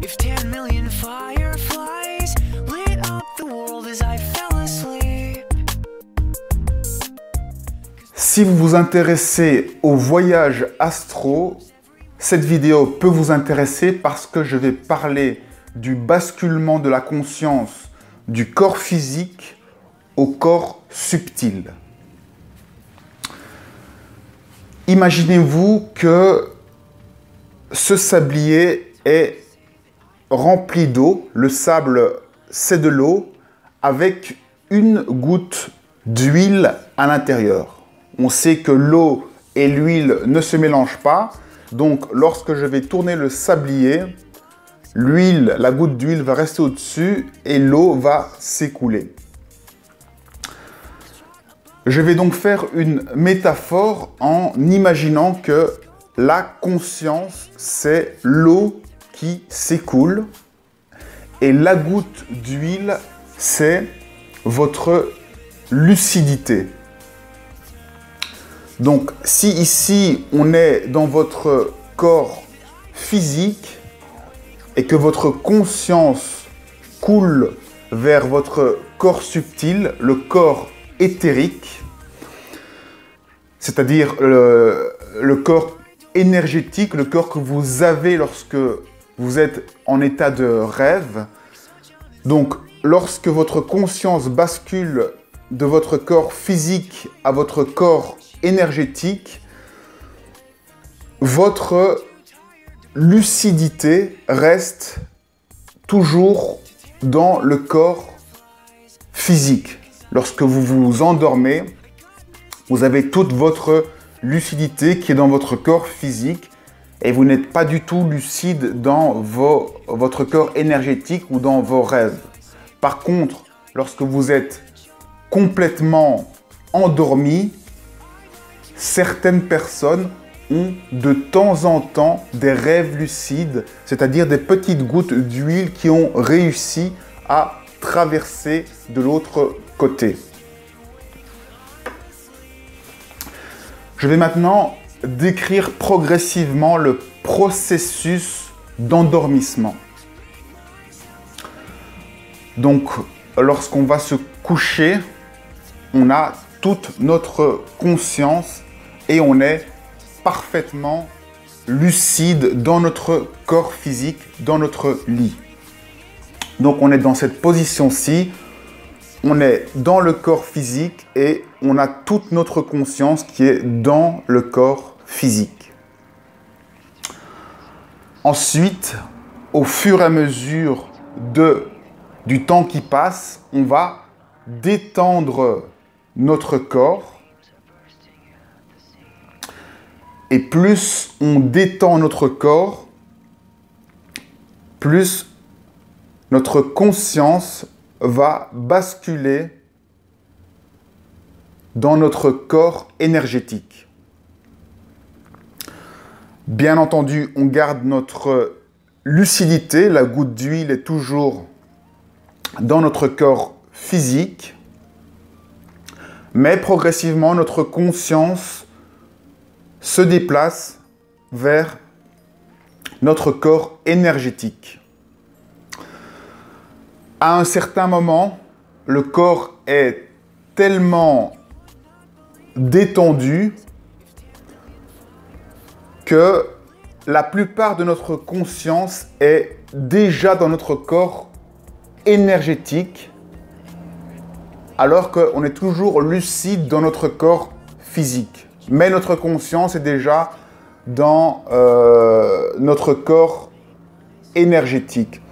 If 10 million fireflies lit up the world as I fell asleep. Si vous vous intéressez au voyage astro, cette vidéo peut vous intéresser parce que je vais parler du basculement de la conscience du corps physique au corps subtil. Imaginez-vous que ce sablier est rempli d'eau, le sable c'est de l'eau, avec une goutte d'huile à l'intérieur. On sait que l'eau et l'huile ne se mélangent pas, donc lorsque je vais tourner le sablier, l'huile, la goutte d'huile va rester au-dessus et l'eau va s'écouler. Je vais donc faire une métaphore en imaginant que la conscience, c'est l'eau qui s'écoule et la goutte d'huile, c'est votre lucidité. Donc, si ici, on est dans votre corps physique et que votre conscience coule vers votre corps subtil, le corps éthérique, c'est-à-dire le corps énergétique, le corps que vous avez lorsque vous êtes en état de rêve. Donc, lorsque votre conscience bascule de votre corps physique à votre corps énergétique, votre lucidité reste toujours dans le corps physique. Lorsque vous vous endormez, vous avez toute votre lucidité qui est dans votre corps physique et vous n'êtes pas du tout lucide dans votre corps énergétique ou dans vos rêves. Par contre, lorsque vous êtes complètement endormi, certaines personnes ont de temps en temps des rêves lucides, c'est-à-dire des petites gouttes d'huile qui ont réussi à traverser de l'autre côté. Je vais maintenant décrire progressivement le processus d'endormissement. Donc, lorsqu'on va se coucher, on a toute notre conscience et on est parfaitement lucide dans notre corps physique, dans notre lit. Donc, on est dans cette position-ci. On est dans le corps physique et on a toute notre conscience qui est dans le corps physique. Ensuite, au fur et à mesure du temps qui passe, on va détendre notre corps. Et plus on détend notre corps, plus notre conscience va basculer dans notre corps énergétique. Bien entendu, on garde notre lucidité, la goutte d'huile est toujours dans notre corps physique, mais progressivement, notre conscience se déplace vers notre corps énergétique. À un certain moment, le corps est tellement détendu que la plupart de notre conscience est déjà dans notre corps énergétique, alors qu'on est toujours lucide dans notre corps physique. Mais notre conscience est déjà dans notre corps énergétique.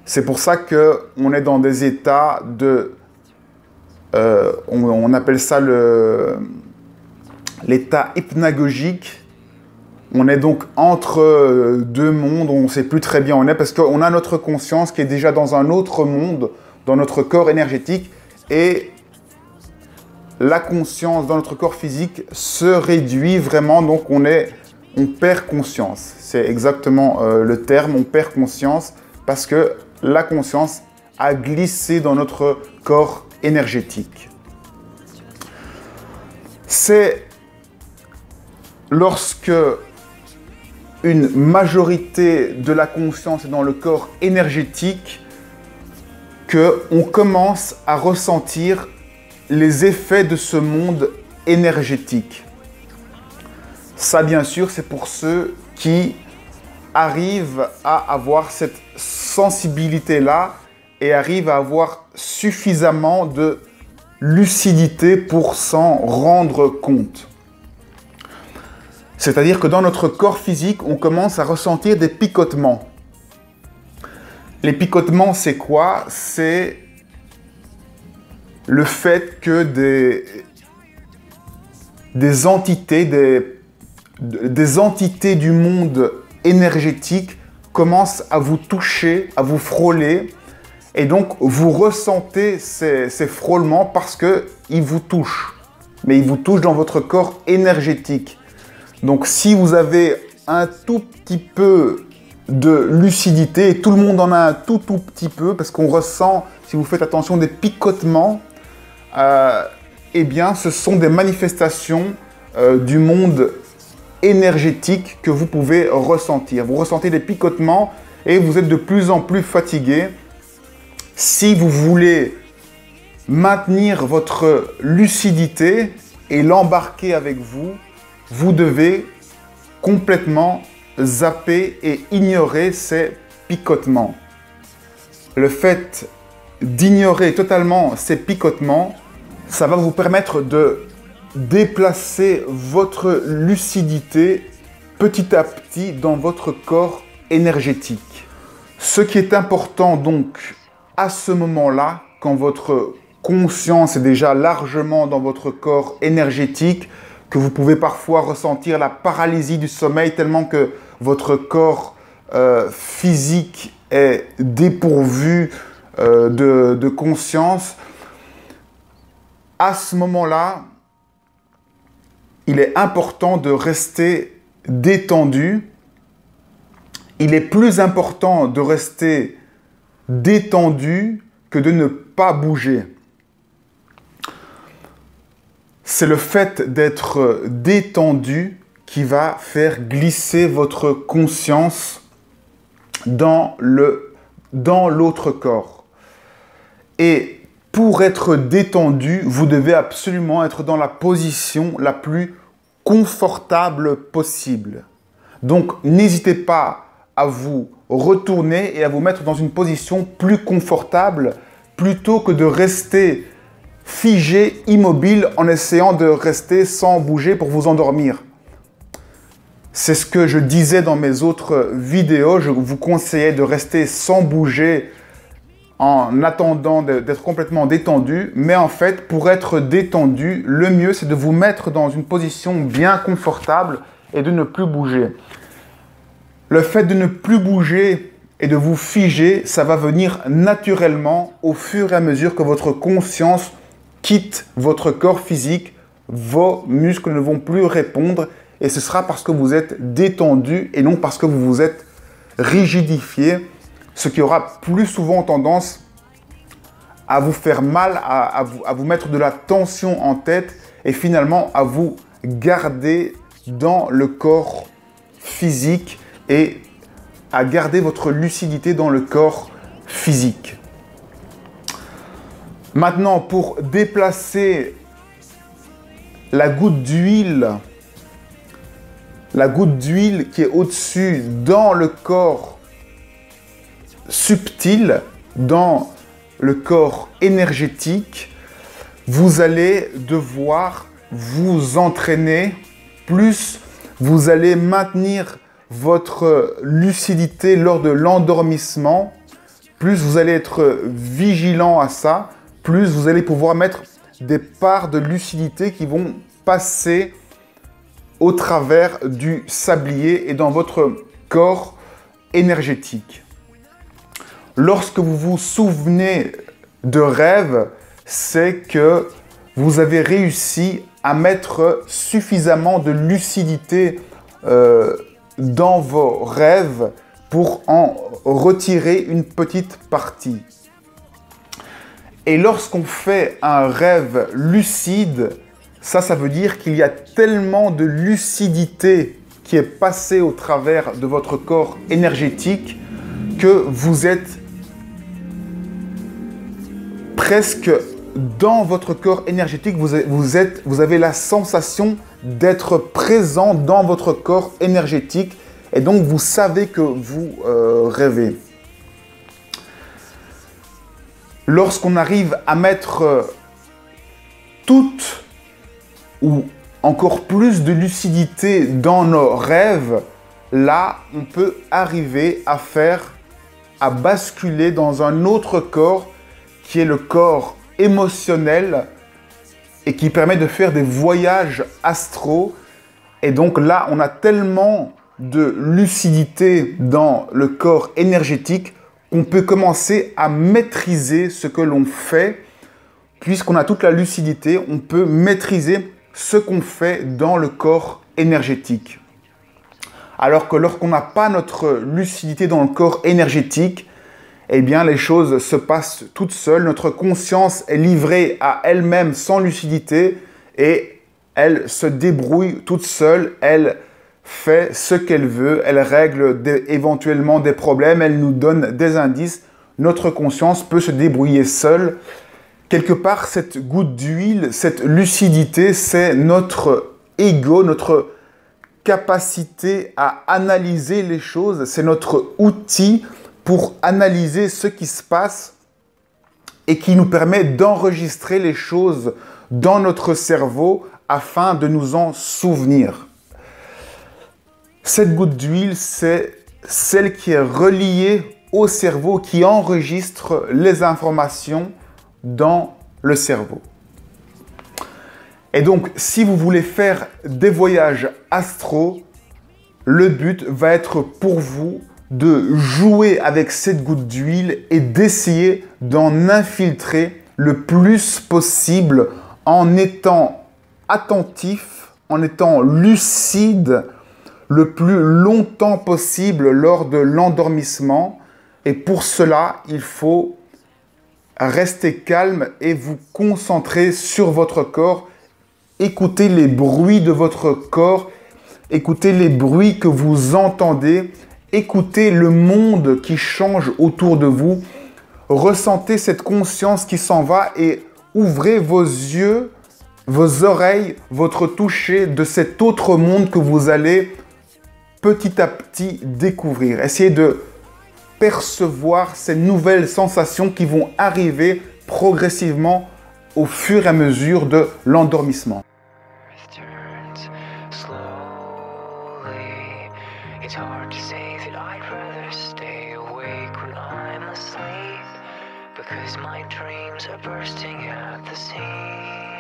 C'est pour ça qu'on est dans des états de... on appelle ça l'état hypnagogique. On est donc entre deux mondes, on ne sait plus très bien où on est, parce qu'on a notre conscience qui est déjà dans un autre monde, dans notre corps énergétique, et la conscience dans notre corps physique se réduit vraiment, donc on perd conscience. C'est exactement le terme, on perd conscience, parce que la conscience a glissé dans notre corps énergétique. C'est lorsque une majorité de la conscience est dans le corps énergétique, qu'on commence à ressentir les effets de ce monde énergétique. Ça, bien sûr, c'est pour ceux qui arrivent à avoir cette sensibilité-là et arrivent à avoir suffisamment de lucidité pour s'en rendre compte. C'est-à-dire que dans notre corps physique, on commence à ressentir des picotements. Les picotements, c'est quoi? C'est le fait que des entités du monde énergétique commencent à vous toucher, à vous frôler. Et donc, vous ressentez ces frôlements parce qu'ils vous touchent. Mais ils vous touchent dans votre corps énergétique. Donc, si vous avez un tout petit peu de lucidité, et tout le monde en a un tout petit peu, parce qu'on ressent, si vous faites attention, des picotements, eh bien, ce sont des manifestations du monde énergétique que vous pouvez ressentir. Vous ressentez des picotements et vous êtes de plus en plus fatigué. Si vous voulez maintenir votre lucidité et l'embarquer avec vous, vous devez complètement zapper et ignorer ces picotements. Le fait d'ignorer totalement ces picotements, ça va vous permettre de déplacer votre lucidité petit à petit dans votre corps énergétique. Ce qui est important donc à ce moment-là, quand votre conscience est déjà largement dans votre corps énergétique, que vous pouvez parfois ressentir la paralysie du sommeil tellement que votre corps physique est dépourvu de conscience. À ce moment-là, il est important de rester détendu. Il est plus important de rester détendu que de ne pas bouger. C'est le fait d'être détendu qui va faire glisser votre conscience dans l'autre corps. Et pour être détendu, vous devez absolument être dans la position la plus confortable possible. Donc, n'hésitez pas à vous retourner et à vous mettre dans une position plus confortable plutôt que de rester figé, immobile, en essayant de rester sans bouger pour vous endormir. C'est ce que je disais dans mes autres vidéos. Je vous conseillais de rester sans bouger en attendant d'être complètement détendu. Mais en fait, pour être détendu, le mieux, c'est de vous mettre dans une position bien confortable et de ne plus bouger. Le fait de ne plus bouger et de vous figer, ça va venir naturellement au fur et à mesure que votre conscience quitte votre corps physique. Vos muscles ne vont plus répondre et ce sera parce que vous êtes détendu et non parce que vous vous êtes rigidifié, ce qui aura plus souvent tendance à vous faire mal, à vous mettre de la tension en tête et finalement à vous garder dans le corps physique et à garder votre lucidité dans le corps physique. Maintenant, pour déplacer la goutte d'huile qui est au-dessus dans le corps subtil, dans le corps énergétique, vous allez devoir vous entraîner, plus vous allez maintenir votre lucidité lors de l'endormissement, plus vous allez être vigilant à ça, plus vous allez pouvoir mettre des parts de lucidité qui vont passer au travers du sablier et dans votre corps énergétique. Lorsque vous vous souvenez de rêves, c'est que vous avez réussi à mettre suffisamment de lucidité dans vos rêves pour en retirer une petite partie. Et lorsqu'on fait un rêve lucide, ça veut dire qu'il y a tellement de lucidité qui est passé au travers de votre corps énergétique que vous êtes presque dans votre corps énergétique, vous avez la sensation d'être présent dans votre corps énergétique et donc vous savez que vous rêvez. Lorsqu'on arrive à mettre toute ou encore plus de lucidité dans nos rêves, là, on peut arriver à basculer dans un autre corps qui est le corps émotionnel et qui permet de faire des voyages astraux. Et donc là, on a tellement de lucidité dans le corps énergétique qu'on peut commencer à maîtriser ce que l'on fait. Puisqu'on a toute la lucidité, on peut maîtriser ce qu'on fait dans le corps énergétique. Alors que lorsqu'on n'a pas notre lucidité dans le corps énergétique, eh bien les choses se passent toutes seules. Notre conscience est livrée à elle-même sans lucidité et elle se débrouille toute seule. Elle fait ce qu'elle veut, elle règle éventuellement des problèmes, elle nous donne des indices. Notre conscience peut se débrouiller seule. Quelque part, cette goutte d'huile, cette lucidité, c'est notre ego, notre capacité à analyser les choses. C'est notre outil pour analyser ce qui se passe et qui nous permet d'enregistrer les choses dans notre cerveau afin de nous en souvenir. Cette goutte d'huile, c'est celle qui est reliée au cerveau, qui enregistre les informations dans le cerveau. Et donc, si vous voulez faire des voyages astraux, le but va être pour vous de jouer avec cette goutte d'huile et d'essayer d'en infiltrer le plus possible en étant attentif, en étant lucide le plus longtemps possible lors de l'endormissement. Et pour cela, il faut restez calme et vous concentrez sur votre corps. Écoutez les bruits de votre corps. Écoutez les bruits que vous entendez. Écoutez le monde qui change autour de vous. Ressentez cette conscience qui s'en va et ouvrez vos yeux, vos oreilles, votre toucher de cet autre monde que vous allez petit à petit découvrir. Essayez de percevoir ces nouvelles sensations qui vont arriver progressivement au fur et à mesure de l'endormissement. It's hard to say that I'd rather stay awake when I'm asleep, because my dreams are bursting at the seams.